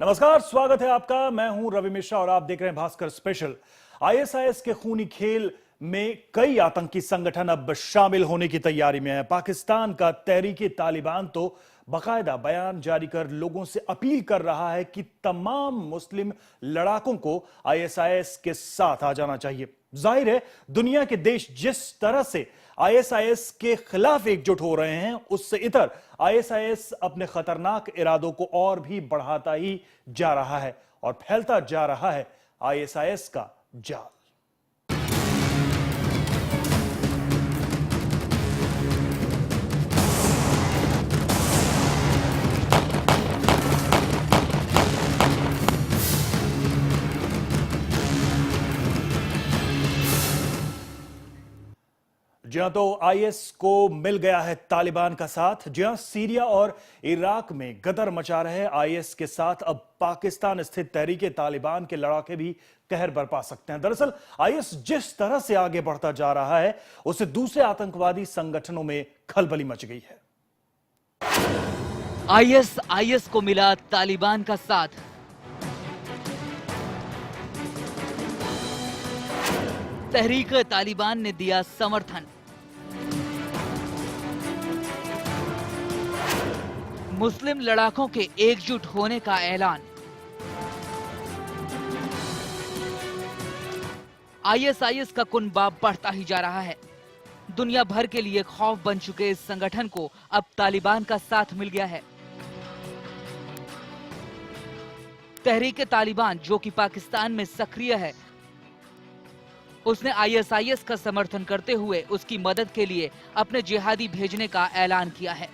नमस्कार, स्वागत है आपका। मैं हूं रवि मिश्रा और आप देख रहे हैं भास्कर स्पेशल। आईएसआईएस के खूनी खेल में कई आतंकी संगठन अब शामिल होने की तैयारी में है। पाकिस्तान का तहरीक-ए-तालिबान तो बाकायदा बयान जारी कर लोगों से अपील कर रहा है कि तमाम मुस्लिम लड़ाकों को आईएसआईएस के साथ आ जाना चाहिए। जाहिर है, दुनिया के देश जिस तरह से आईएसआईएस के खिलाफ एकजुट हो रहे हैं, उससे इतर आईएसआईएस अपने खतरनाक इरादों को और भी बढ़ाता ही जा रहा है और फैलता जा रहा है आईएसआईएस का जाल। जी हां, तो आईएस को मिल गया है तालिबान का साथ। जी हां, सीरिया और इराक में गदर मचा रहे आईएस के साथ अब पाकिस्तान स्थित तहरीक-ए-तालिबान के लड़ाके भी कहर बरपा सकते हैं। दरअसल आईएस जिस तरह से आगे बढ़ता जा रहा है, उससे दूसरे आतंकवादी संगठनों में खलबली मच गई है। आईएस को मिला तालिबान का साथ। तहरीक-ए-तालिबान ने दिया समर्थन। मुस्लिम लड़ाकों के एकजुट होने का ऐलान। आईएसआईएस का कुनबा बढ़ता ही जा रहा है। दुनिया भर के लिए खौफ बन चुके इस संगठन को अब तालिबान का साथ मिल गया है। तहरीक-ए-तालिबान, जो कि पाकिस्तान में सक्रिय है, उसने आईएसआईएस का समर्थन करते हुए उसकी मदद के लिए अपने जिहादी भेजने का ऐलान किया है।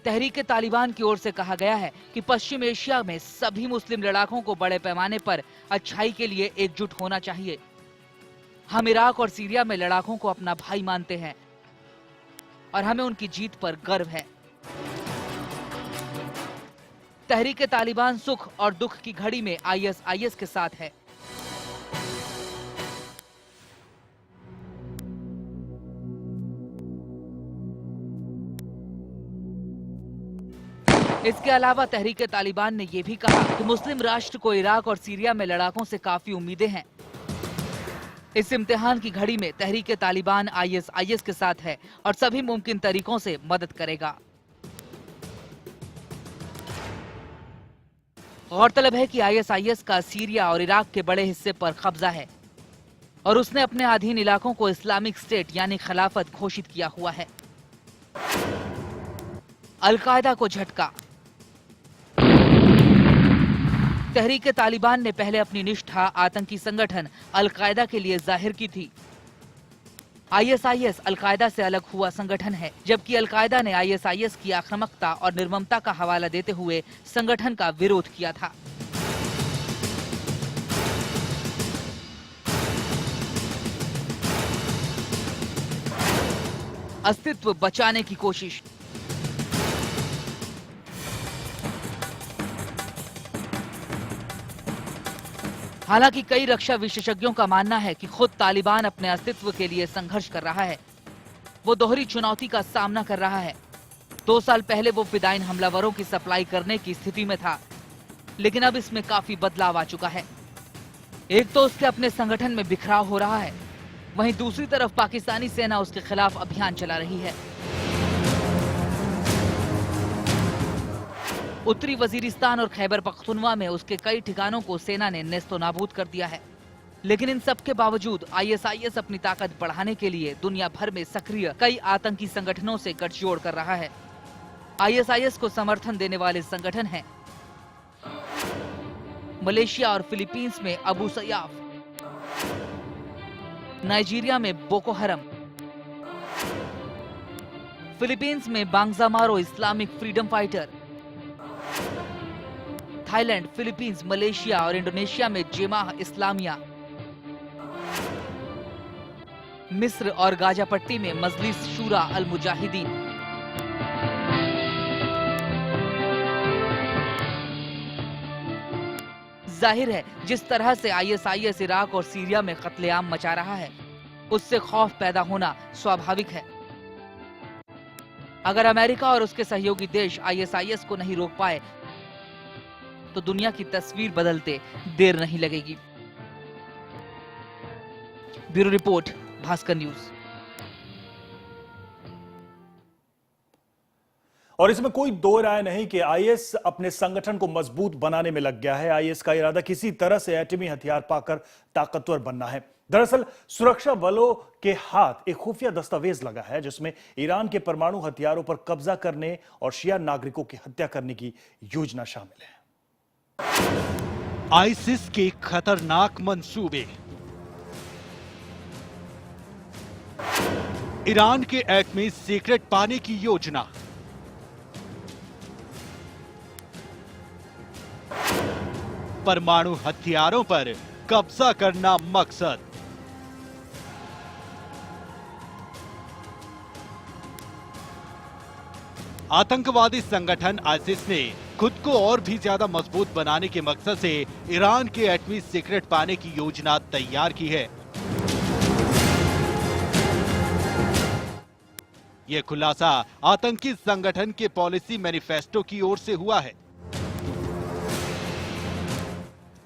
तहरीक-ए-तालिबान की ओर से कहा गया है कि पश्चिम एशिया में सभी मुस्लिम लड़ाकों को बड़े पैमाने पर अच्छाई के लिए एकजुट होना चाहिए। हम इराक और सीरिया में लड़ाकों को अपना भाई मानते हैं और हमें उनकी जीत पर गर्व है। तहरीक-ए-तालिबान सुख और दुख की घड़ी में आईएसआईएस के साथ है। इसके अलावा तहरीक-ए-तालिबान ने यह भी कहा कि मुस्लिम राष्ट्र को इराक और सीरिया में लड़ाकों से काफी उम्मीदें हैं। इस इम्तिहान की घड़ी में तहरीक-ए-तालिबान आईएसआईएस के साथ है और सभी मुमकिन तरीकों से मदद करेगा। गौरतलब है कि आईएसआईएस का सीरिया और इराक के बड़े हिस्से पर कब्जा है और उसने अपने अधीन इलाकों को इस्लामिक स्टेट यानी खिलाफत घोषित किया हुआ है। अल-कायदा को झटका। तहरीक-ए-तालिबान ने पहले अपनी निष्ठा आतंकी संगठन अल-कायदा के लिए जाहिर की थी। आईएसआईएस अल-कायदा से अलग हुआ संगठन है, जबकि अल-कायदा ने आईएसआईएस की आक्रामकता और निर्ममता का हवाला देते हुए संगठन का विरोध किया था। अस्तित्व बचाने की कोशिश। हालांकि कई रक्षा विशेषज्ञों का मानना है कि खुद तालिबान अपने अस्तित्व के लिए संघर्ष कर रहा है। वो दोहरी चुनौती का सामना कर रहा है। 2 साल पहले वो फिदायीन हमलावरों की सप्लाई करने की स्थिति में था, लेकिन अब इसमें काफी बदलाव आ चुका है। एक तो उसके अपने संगठन में बिखराव हो रहा है, वहीं दूसरी तरफ पाकिस्तानी सेना उसके खिलाफ अभियान चला रही है। उत्तरी वजीरिस्तान और खैबर पख्तूनवा में उसके कई ठिकानों को सेना ने नेस्तो नाबूद कर दिया है। लेकिन इन सब के बावजूद आईएसआईएस अपनी ताकत बढ़ाने के लिए दुनिया भर में सक्रिय कई आतंकी संगठनों से गठजोड़ कर रहा है। आईएसआईएस को समर्थन देने वाले संगठन हैं मलेशिया और फिलीपींस में अबू सयाफ, नाइजीरिया में बोको हरम, फिलीपींस में Bangsamoro Islamic freedom fighter, Thailand, Philippines, Malaysia और इंडोनेशिया में जेमाह इस्लामिया, मिस्र और गाजापट्टी में मजलिस शूरा अल मुजाहिदीन। जाहिर है, जिस तरह से आईएसआईएस इराक और सीरिया में कत्लेआम मचा रहा है, उससे खौफ पैदा होना स्वाभाविक है। अगर अमेरिका और उसके सहयोगी देश आईएसआईएस को नहीं रोक पाए तो दुनिया की तस्वीर बदलते देर नहीं लगेगी। Bureau report, Bhaskar news. और इसमें कोई दो राय नहीं कि आईएस अपने संगठन को मजबूत बनाने में लग गया है। आईएस का इरादा किसी तरह से एटमी हथियार पाकर ताकतवर बनना है। दरअसल सुरक्षा बलों के हाथ एक खुफिया दस्तावेज लगा है जिसमें ईरान के परमाणु हथियारों पर कब्जा करने और शिया नागरिकों की हत्या करने की योजना शामिल है। आईसिस के खतरनाक मंसूबे, ईरान के एटमी सीक्रेट पाने की योजना, परमाणु हथियारों पर कब्जा करना मकसद। आतंकवादी संगठन आईसिस ने खुद को और भी ज्यादा मजबूत बनाने के मकसद से ईरान के एटमी सीक्रेट पाने की योजना तैयार की है। यह खुलासा आतंकी संगठन के पॉलिसी मैनिफेस्टो की ओर से हुआ है।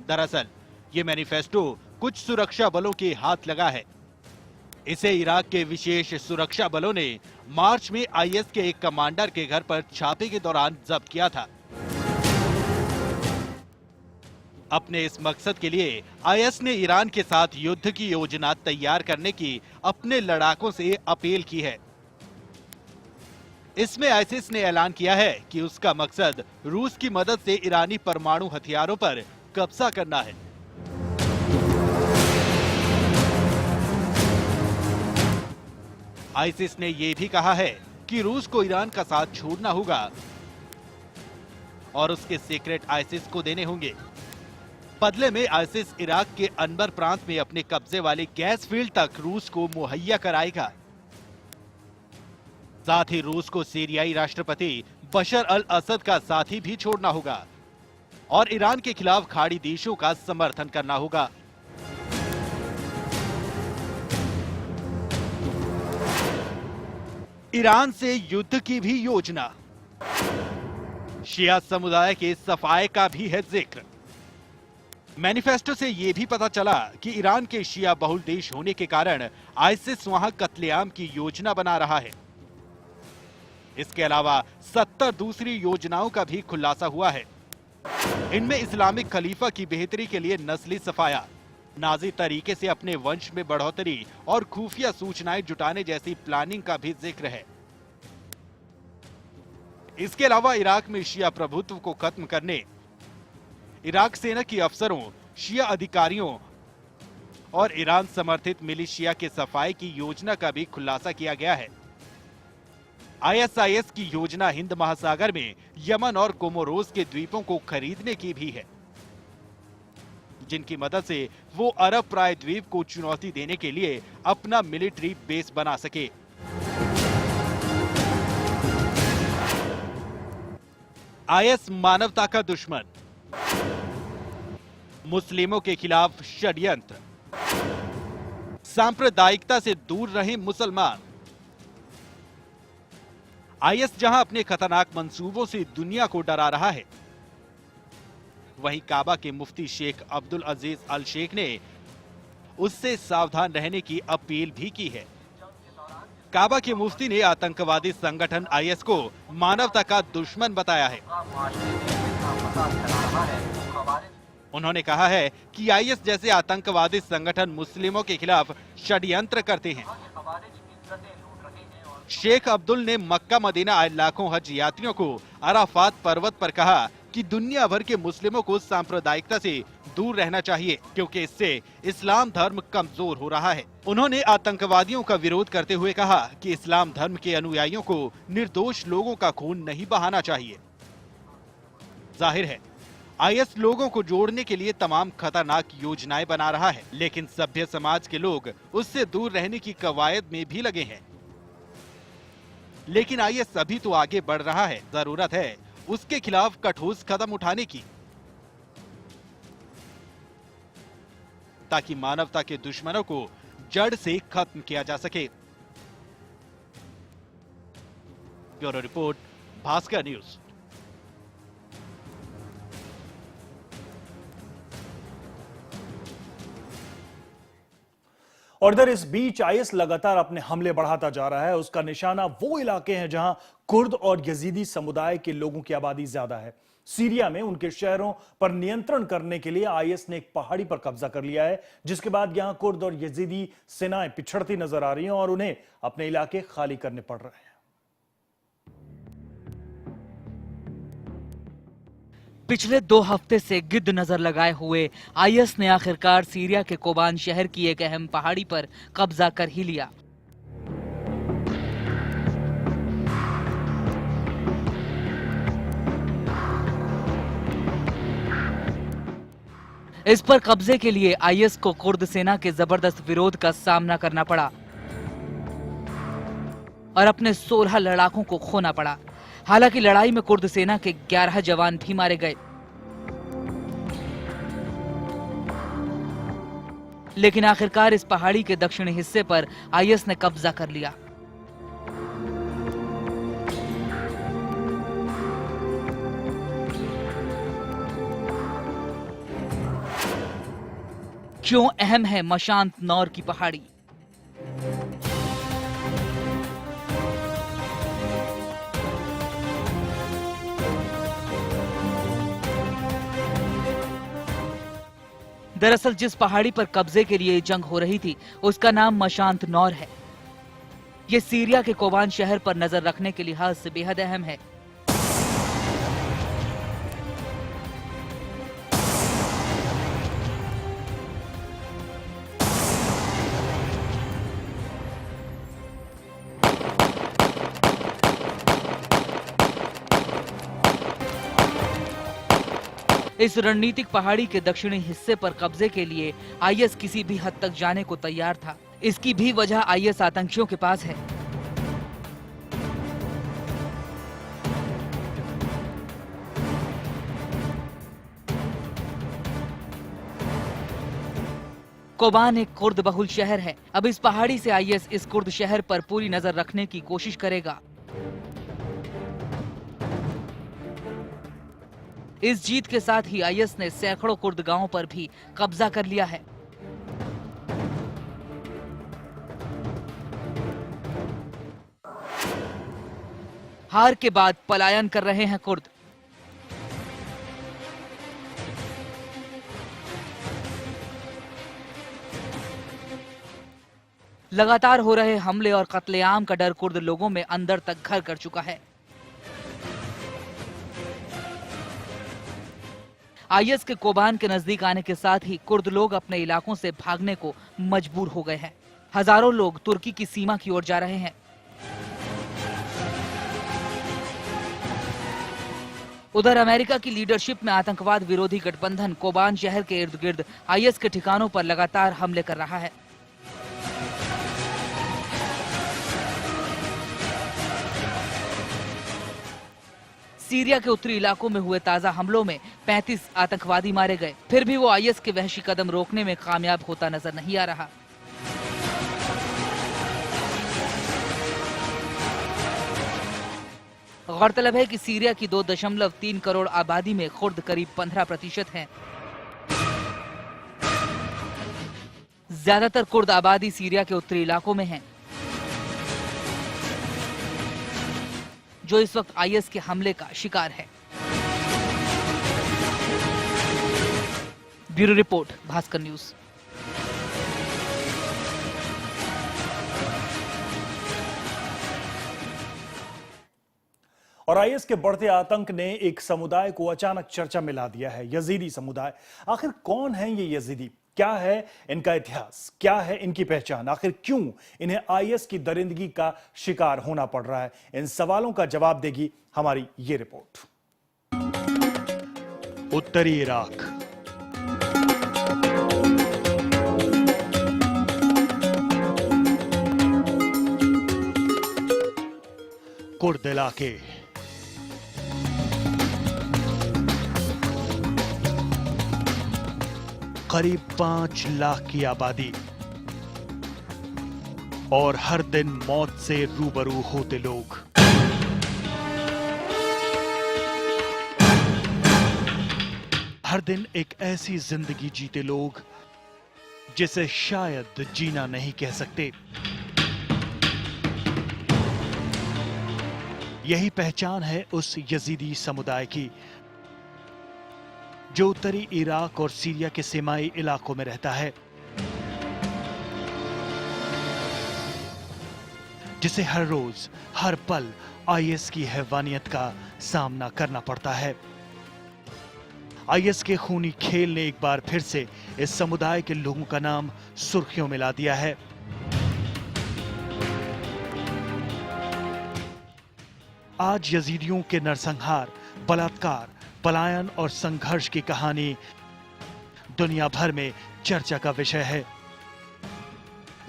दरअसल ये मैनिफेस्टो कुछ सुरक्षा बलों के हाथ लगा है। इसे इराक के विशेष सुरक्षा बलों ने मार्च में आईएस के एक कमांडर के घर पर छापे के दौरान जब्त किया था। अपने इस मकसद के लिए आईएस ने ईरान के साथ युद्ध की योजना तैयार करने की अपने लड़ाकों से अपील की है। इसमें आईसिस ने ऐलान किया है कि उसका मकसद रूस की मदद से ईरानी परमाणु हथियारों पर कब्जा करना है। आईसिस ने यह भी कहा है कि रूस को ईरान का साथ छोड़ना होगा और उसके सीक्रेट आईसिस को देने होंगे। बदले में आईसिस इराक के अनबर प्रांत में अपने कब्जे वाले गैस फील्ड तक रूस को मुहैया कराएगा। साथ ही रूस को सीरियाई राष्ट्रपति बशर अल असद का साथी भी छोड़ना होगा और ईरान के खिलाफ खाड़ी देशों का समर्थन करना होगा। ईरान से युद्ध की भी योजना, शिया समुदाय के सफाए का भी है जिक्र। मैनिफेस्टो से यह भी पता चला कि ईरान के शिया बहुल देश होने के कारण आईसिस वहां कत्लेआम की योजना बना रहा है। इसके अलावा 70 दूसरी योजनाओं का भी खुलासा हुआ है। इनमें इस्लामिक खलीफा की बेहतरी के लिए नस्ली सफाया, नाजी तरीके से अपने वंश में बढ़ोतरी और खुफिया सूचनाएं जुटाने जैसी प्लानिंग का भी जिक्र है। इसके अलावा इराक में शिया प्रभुत्व को खत्म करने, इराक सेना के अफसरों, शिया अधिकारियों और ईरान समर्थित मिलिशिया के सफाई की योजना का भी खुलासा किया गया है। आईएसआईएस की योजना हिंद महासागर में यमन और कोमोरोस के द्वीपों को खरीदने की भी है, जिनकी मदद से वो अरब प्राय द्वीप को चुनौती देने के लिए अपना मिलिट्री बेस बना सके। आईएस मानवता का दुश्मन, मुस्लिमों के खिलाफ षड्यंत्र, सांप्रदायिकता से दूर रहे मुसलमान। आईएस जहां अपने खतरनाक मंसूबों से दुनिया को डरा रहा है, वहीं काबा के मुफ्ती शेख अब्दुल अजीज अल शेख ने उससे सावधान रहने की अपील भी की है। काबा के मुफ्ती ने आतंकवादी संगठन आईएस को मानवता का दुश्मन बताया है। उन्होंने कहा है कि आईएस जैसे आतंकवादी संगठन मुस्लिमों के खिलाफ षड्यंत्र करते हैं। शेख अब्दुल ने मक्का मदीना आए लाखों हज यात्रियों को अराफात पर्वत पर कहा कि दुनिया भर के मुस्लिमों को सांप्रदायिकता से दूर रहना चाहिए, क्योंकि इससे इस्लाम धर्म कमजोर हो रहा है। उन्होंने आतंकवादियों का विरोध करते हुए कहा कि इस्लाम धर्म के अनुयायियों को निर्दोष लोगों का खून नहीं बहाना चाहिए। जाहिर है आईएस लोगों को जोड़ने के लिए तमाम खतरनाक योजनाएं बना रहा है, लेकिन सभ्य समाज के लोग उससे दूर रहने की कवायद में भी लगे हैं। लेकिन आईएस अभी तो आगे बढ़ रहा है, जरूरत है उसके खिलाफ कठोर कदम उठाने की, ताकि मानवता के दुश्मनों को जड़ से खत्म किया जा सके। Bureau report, Bhaskar news. और इधर इस बीच आईएस लगातार अपने हमले बढ़ाता जा रहा है। उसका निशाना वो इलाके हैं जहां कुर्द और यजीदी समुदाय के लोगों की आबादी ज्यादा है। सीरिया में उनके शहरों पर नियंत्रण करने के लिए आईएस ने एक पहाड़ी पर कब्जा कर लिया है, जिसके बाद यहां कुर्द और यजीदी सेनाएं पिछड़ती नजर आ रही हैं और उन्हें अपने इलाके खाली करने पड़ रहे हैं। पिछले 2 हफ्ते से गिद्ध नजर लगाए हुए आईएस ने आखिरकार सीरिया के कोबान शहर की एक अहम पहाड़ी पर कब्जा कर ही लिया। इस पर कब्जे के लिए आईएस को कुर्द सेना के जबरदस्त विरोध का सामना करना पड़ा और अपने 16 लड़ाकों को खोना पड़ा। हालांकि लड़ाई में कुर्द सेना के 11 जवान भी मारे गए, लेकिन आखिरकार इस पहाड़ी के दक्षिणी हिस्से पर आईएस ने कब्जा कर लिया। क्यों अहम है मशांत नौर की पहाड़ी? दरअसल जिस पहाड़ी पर कब्जे के लिए जंग हो रही थी उसका नाम मशांत नौर है। यह सीरिया के कोबान शहर पर नजर रखने के लिहाज से बेहद अहम है। इस रणनीतिक पहाड़ी के दक्षिणी हिस्से पर कब्जे के लिए आईएस किसी भी हद तक जाने को तैयार था। इसकी भी वजह आईएस आतंकियों के पास है। कोबान एक कुर्द बहुल शहर है। अब इस पहाड़ी से आईएस इस कुर्द शहर पर पूरी नजर रखने की कोशिश करेगा। इस जीत के साथ ही आईएस ने सैकड़ों कुर्द गांवों पर भी कब्जा कर लिया है। हार के बाद पलायन कर रहे हैं कुर्द। लगातार हो रहे हमले और कत्लेआम का डर कुर्द लोगों में अंदर तक घर कर चुका है। आईएस के कोबान के नजदीक आने के साथ ही कुर्द लोग अपने इलाकों से भागने को मजबूर हो गए हैं। हजारों लोग तुर्की की सीमा की ओर जा रहे हैं। उधर अमेरिका की लीडरशिप में आतंकवाद विरोधी गठबंधन कोबान शहर के इर्द गिर्द आईएस के ठिकानों पर लगातार हमले कर रहा है। सीरिया के उत्तरी इलाकों में हुए ताजा हमलों में 35 आतंकवादी मारे गए। फिर भी वो आईएस के वहशी कदम रोकने में कामयाब होता नजर नहीं आ रहा। गौरतलब है कि सीरिया की 2.3 करोड़ आबादी में कुर्द करीब 15% हैं। ज्यादातर कुर्द आबादी सीरिया के उत्तरी इलाकों में है, जो इस वक्त आईएस के हमले का शिकार है। Bureau report, Bhaskar news. और आईएस के बढ़ते आतंक ने एक समुदाय को अचानक चर्चा में ला दिया है, यजीदी समुदाय। आखिर कौन है ये यजीदी? क्या है इनका इतिहास? क्या है इनकी पहचान? आखिर क्यों इन्हें आईएस की दरिंदगी का शिकार होना पड़ रहा है? इन सवालों का जवाब देगी हमारी ये रिपोर्ट। उत्तरी इराक, कुर्द इलाके, करीब 5 लाख की आबादी और हर दिन मौत से रूबरू होते लोग। दिन एक ऐसी जिंदगी जीते लोग जिसे शायद जीना नहीं कह सकते। यही पहचान है उस यजीदी समुदाय की जो उत्तरी इराक और सीरिया के सीमाई इलाकों में रहता है, जिसे हर रोज हर पल आईएस की हैवानियत का सामना करना पड़ता है। आईएस के खूनी खेल ने एक बार फिर से इस समुदाय के लोगों का नाम सुर्खियों में ला दिया है। आज यजीदियों के नरसंहार, बलात्कार, पलायन और संघर्ष की कहानी दुनिया भर में चर्चा का विषय है।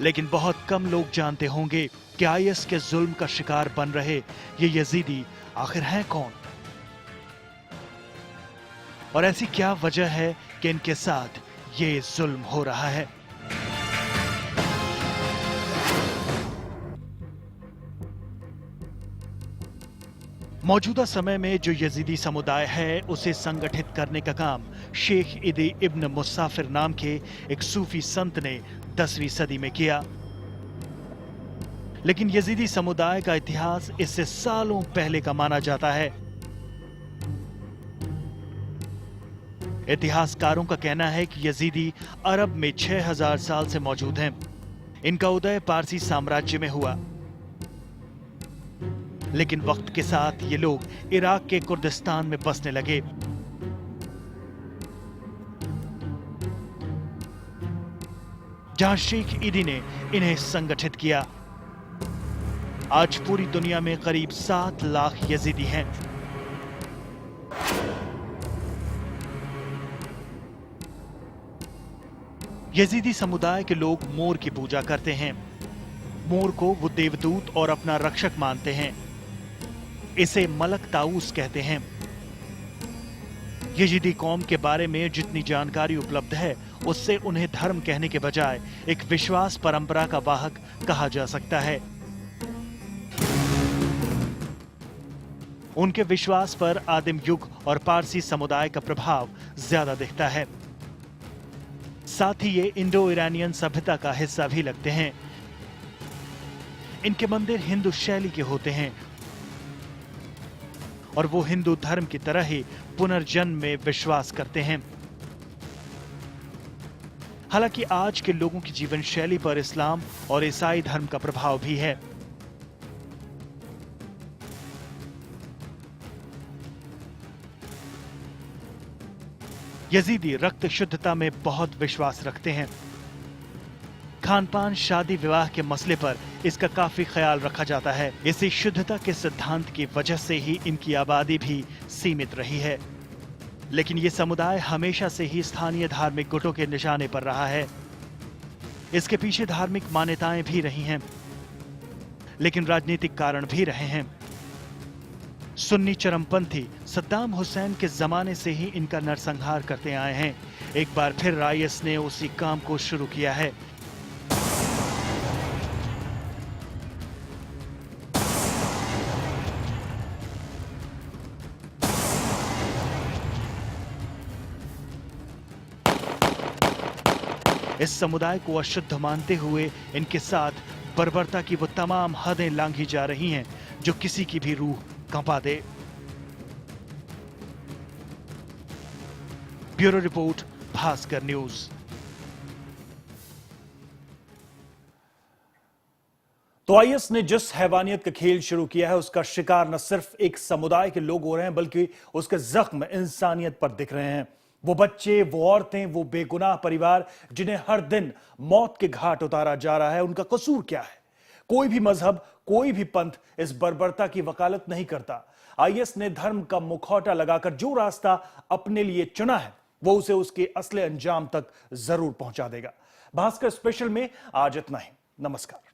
लेकिन बहुत कम लोग जानते होंगे कि आईएस के जुल्म का शिकार बन रहे ये यजीदी आखिर हैं कौन, और ऐसी क्या वजह है कि इनके साथ ये जुल्म हो रहा है। मौजूदा समय में जो यजीदी समुदाय है उसे संगठित करने का काम शेख इदी इब्न मुसाफिर नाम के एक सूफी संत ने 10वीं सदी में किया। लेकिन यजीदी समुदाय का इतिहास इससे सालों पहले का माना जाता है। इतिहासकारों का कहना है कि यजीदी अरब में 6000 साल से मौजूद हैं। इनका उदय पारसी साम्राज्य में हुआ, लेकिन वक्त के साथ ये लोग इराक के कुर्दिस्तान में बसने लगे। जहां शेख ईदी ने इन्हें संगठित किया। आज पूरी दुनिया में करीब 7 लाख यजीदी हैं। यजीदी समुदाय के लोग मोर की पूजा करते हैं। मोर को वो देवदूत और अपना रक्षक मानते हैं। इसे मलक ताऊस कहते हैं। यजीदी कौम के बारे में जितनी जानकारी उपलब्ध है उससे उन्हें धर्म कहने के बजाय एक विश्वास परंपरा का वाहक कहा जा सकता है। उनके विश्वास पर आदिम युग और पारसी समुदाय का प्रभाव ज्यादा दिखता है। साथ ही ये इंडो ईरानियन सभ्यता का हिस्सा भी लगते हैं। इनके मंदिर हिंदू शैली के होते हैं और वो हिंदू धर्म की तरह ही पुनर्जन्म में विश्वास करते हैं। हालांकि आज के लोगों की जीवन शैली पर इस्लाम और ईसाई धर्म का प्रभाव भी है। यजीदी रक्त शुद्धता में बहुत विश्वास रखते हैं। खानपान, शादी विवाह के मसले पर इसका काफी ख्याल रखा जाता है। इसी शुद्धता के सिद्धांत की वजह से ही इनकी आबादी भी सीमित रही है। लेकिन ये समुदाय हमेशा से ही स्थानीय धार्मिक गुटों के निशाने पर रहा है। इसके पीछे धार्मिक मान्यताएं भी रही हैं, लेकिन राजनीतिक कारण भी रहे हैं। सुन्नी चरमपंथी सद्दाम हुसैन के जमाने से ही इनका नरसंहार करते आए हैं। एक बार फिर आईएस ने उसी काम को शुरू किया है। इस समुदाय को अशुद्ध मानते हुए इनके साथ बर्बरता की वो तमाम हदें लांघी जा रही हैं जो किसी की भी रूह कंपा दे। Bureau report, Bhaskar news. तो आईएस ने जिस हैवानियत का खेल शुरू किया है उसका शिकार न सिर्फ एक समुदाय के लोग हो रहे हैं बल्कि उसके जख्म इंसानियत पर दिख रहे हैं। वो बच्चे, वो औरतें, वो बेगुनाह परिवार जिन्हें हर दिन मौत के घाट उतारा जा रहा है, उनका कसूर क्या है? कोई भी मजहब, कोई भी पंथ इस बर्बरता की वकालत नहीं करता। आईएस ने धर्म का मुखौटा लगाकर जो रास्ता अपने लिए चुना है वो उसे उसके असली अंजाम तक जरूर पहुंचा देगा। भास्कर स्पेशल में आज इतना ही। नमस्कार।